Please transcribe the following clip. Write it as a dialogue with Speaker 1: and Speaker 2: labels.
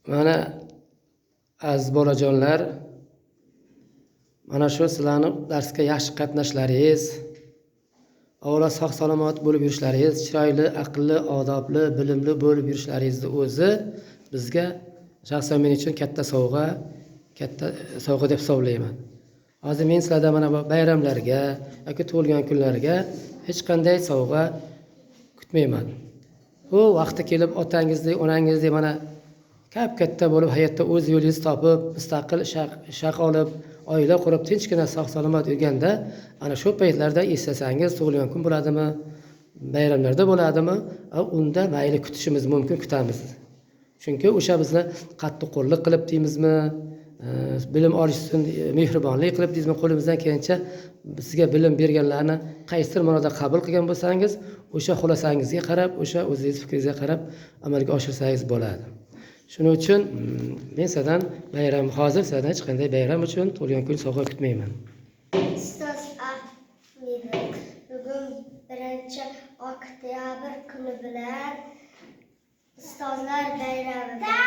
Speaker 1: Mana aziz bolajonlar, mana shu sizlarni darsga yaxshi qatnashlaringiz, avvalo sog' salomat bo'lib yurishlaringiz, chiroyli, aqlli, odobli, bilimli bo'lib yurishlaringizni o'zi bizga shaxsan men uchun katta sovg'a deb hisoblayman. Hozir men sizlardan mana bu bayramlarga yoki tug'ilgan kunlarga hech qanday sovg'a kutmayman. Bu vaqti kelib otangizni, onangizni mana katta bo'lib hayotda o'z yo'lingizni topib, mustaqil shaq olib, oila qurib, tinchgina sog' salomat yurganda, ana shu paytlarda eslasangiz, tug'ilgan kun bo'ladimi, bayramlarda bo'ladimi, unda mayli kutishimiz mumkin, kutamiz. Chunki o'sha bizni qattiqqo'llik qilib deymizmi, bilim olish uchun mehribonlik qilib deymizmi, qo'limizdan kelgancha sizga bilim berganlarni qaysidir ma'noda qabul qilgan bo'lsangiz, o'sha xulosangizga qarab, o'sha o'zingiz fikringizga qarab amalga oshirsangiz bo'ladi. Shuning uchun men sizdan hozir sizdan hech qanday bayram uchun tug'ilgan kun sovg'a kutmayman.
Speaker 2: Ustoz Ahmedov, bugun 1-oktyabr kuni bilan ustozlar bayrami.